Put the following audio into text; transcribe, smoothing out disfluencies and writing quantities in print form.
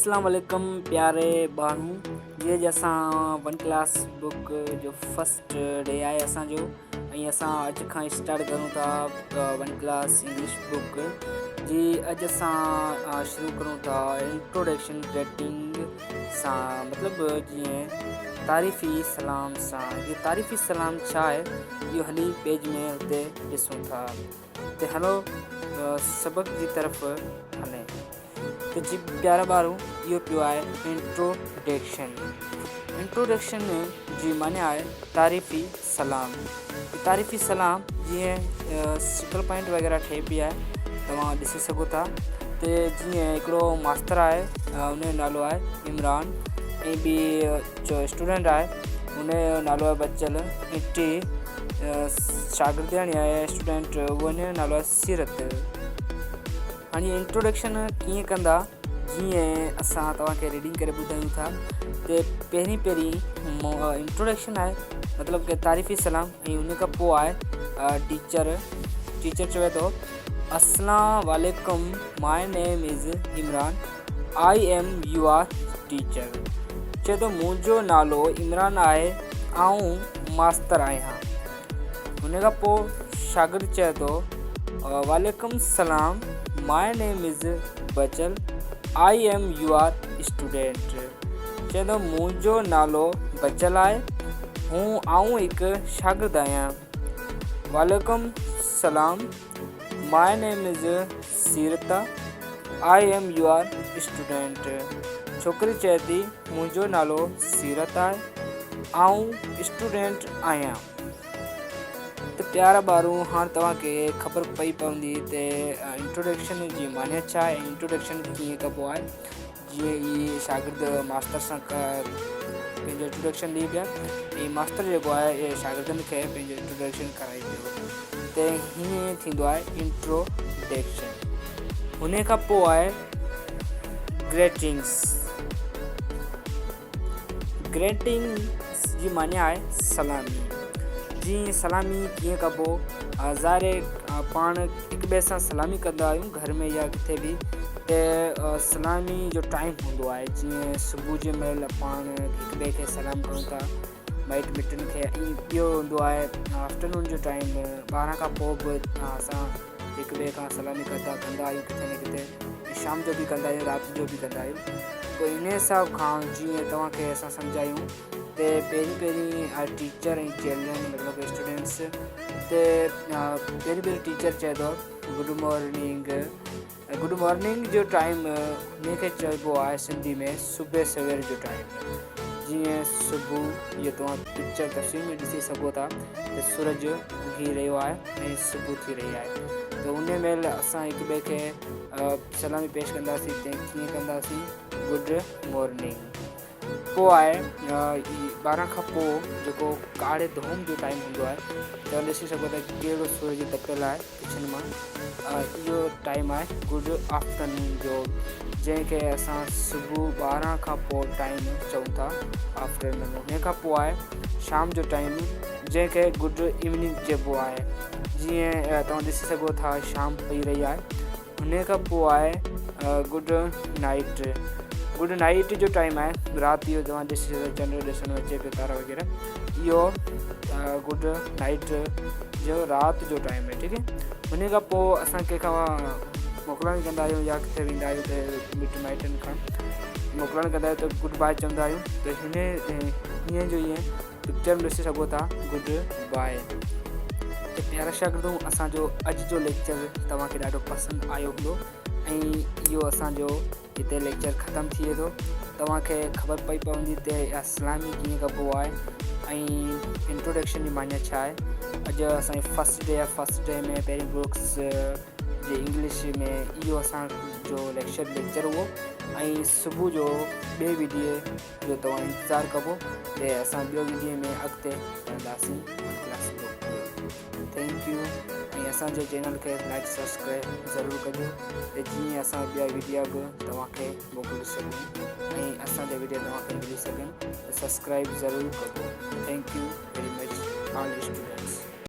अस्सलाम वालेकुम प्यारे बानू ये असां वन क्लास बुक जो फर्स्ट डे आहे असांजो ऐं असां अॼु खां स्टार्ट करूं था वन क्लास इंग्लिश बुक जी। अॼु असां शुरू करूं था इंट्रोडक्शन ग्रीटिंग सां, मतिलबु जीअं तारीफ़ी सलाम सां। ये तारीफ़ी सलाम छा आहे इहो हली पेज में हुते ॾिसूं था। त हलो सबक जी तरफ़ हलें। तो जी प्यारा ॿारो इहो पियो आहे इंट्रोडक्शन। इंट्रोडक्शन जी माने आहे तारीफ़ी सलाम। तारीफ़ी सलाम जीअं सिकल पॉइंट वग़ैरह ठहे पई आहे, तव्हां ॾिसी सघो था। तो जीअं हिकिड़ो मास्तर आहे, उनजो नालो आहे इमरान, ऐं ॿी जो स्टूडेंट आहे उनजो नालो आहे बचल, ऐं टे शागिर्दयाणी आहे स्टूडेंट, उनजो नालो आहे सीरत। हाणे इंट्रोडक्शन कीअं कंदा, जीअं असां तव्हांखे रीडिंग करे ॿुधायूं था। त पहिरीं इंट्रोडक्शन आहे, मतिलबु कि तारीफ़ी सलाम, ऐं उन खां पोइ आहे टीचर चवे थो अस्सलाम वालेकुम, my name is Imran, I am your teacher. चए थो मुंहिंजो नालो इमरान आहे, आऊं मास्तर आहियां। उन खां पोइ शागिर्द चए थो वालेकुम सलाम, माय नेम इज़ बचल, आई एम यूर स्टूडेंट। चए थो मुंहिंजो नालो बचल आहे, आऊं हिकु शागिर्द आहियां। वालेकुम सलाम, माय नेम इज़ सीरत, आई एम यूर स्टूडेंट। छोकिरी चए थी मुंहिंजो नालो सीरत आहे, आऊं स्टूडेंट आहियां। तो प्यारा ॿारो हाणे तव्हांखे ख़बर पई पवंदी त इंट्रोडक्शन जी माने छा आहे, इंट्रोडक्शन कीअं कबो आहे। जीअं ई शागिर्द मास्तर सां पंहिंजो इंट्रोडक्शन ॾेई पिया, ऐं मास्तर जेको आहे शागिर्दनि खे पंहिंजो इंट्रोडक्शन कराए पियो। त हीअं थींदो आहे इंट्रोडक्शन। हुन खां पोइ आहे ग्रीटिंग्स। ग्रीटिंग्स जी माने आहे सलामी। जी सलामी कीअं कबो, ज़ाहिर पाण हिक ॿिए सां सलामी कंदा आहियूं घर में या किथे बि। त सलामी जो टाइम हूंदो आहे, जीअं सुबुह जे महिल पाण हिक ॿिए खे सलाम कयूं था, माइट मिटनि खे। ऐं ॿियो हूंदो आहे आफ्टरनून जो टाइम, 12 खां पोइ बि असां हिक ॿिए खां सलामी कंदा आहियूं किथे न किथे। शाम जो बि कंदा आहियूं, राति जो बि कंदा आहियूं। त इन हिसाब खां जीअं तव्हांखे असां सम्झायूं त पहिरीं टीचर ऐं चिल्ड्रन मतिलबु स्टूडेंट्स। त पहिरीं टीचर चए थो गुड मॉर्निंग। गुड मॉर्निंग जो टाइम हुनखे चइबो आहे सिंधी में सुबुह सवेर जो टाइम। जीअं सुबुह इहो तव्हां पिक्चर तस्वीर में ॾिसी सघो था त सूरज उगी रहियो आहे ऐं सुबुह थी रही आहे। त उन महिल असां हिक ॿिए खे सलामी पेश कंदासीं। त कीअं कंदासीं, गुड मॉर्निंग। पोइ आहे 12 खां पोइ जेको काड़े धूम जो टाइम हूंदो आहे, त ॾिसी सघो था कहिड़ो सूरज तपियल आहे किचन मां। इहो टाइम आहे गुड आफ्टरनून जो, जंहिंखे असां सुबुह 12 खां पोइ टाइम चऊं था आफ्टरनून। हुन खां पोइ आहे शाम जो टाइम, जंहिंखे गुड इवनिंग चइबो आहे। जीअं तव्हां ॾिसी सघो था शाम पई रही आहे। हुन खां पोइ आहे गुड नाइट। गुड नाइट जो टाइम आहे राति जो, तव्हां ॾिसी सघो चंड ॾिसण अचे पियो, तारा वग़ैरह। इहो गुड नाइट जो राति जो टाइम आहे, ठीकु आहे। हुन खां पोइ असां कंहिंखां मोकिलणु कंदा आहियूं या किथे वेंदा आहियूं त मिट माइटनि खां मोकिलणु कंदा आहियूं त गुड बाय चवंदा आहियूं। त हीअं जो ईअं पिक्चर में ॾिसी सघो था गुड बाय। त प्यारा शागिर्दो, असांजो अॼु जो लेक्चर तव्हांखे ॾाढो पसंदि आयो हूंदो, ऐं इहो असांजो हिते लेक्चर ख़तमु थिए थो। तव्हांखे ख़बर पई पवंदी त सलामी कीअं कबो आहे ऐं इंट्रोडक्शन जी माने छा आहे। अॼु असांजी फस्ट डे आहे। फस्ट डे में पहिरीं बुक्स जे इंग्लिश में इहो असांजो लेक्चर हुओ, ऐं सुबुह जो ॿिए वीडियो जो तव्हां इंतज़ारु कबो त असां ॿियो वीडियो में अॻिते पढ़ंदासीं क्लास बुक। Thank U. ऐं असांजे चैनल खे लाइक सब्सक्राइब ज़रूरु कजो, त जीअं असां ॿिया वीडियो बि तव्हांखे मोकिले सघूं ऐं असांजा वीडियो तव्हांखे मिली सघनि। त सब्सक्राइब ज़रूरु कजो। Thank U very much all students.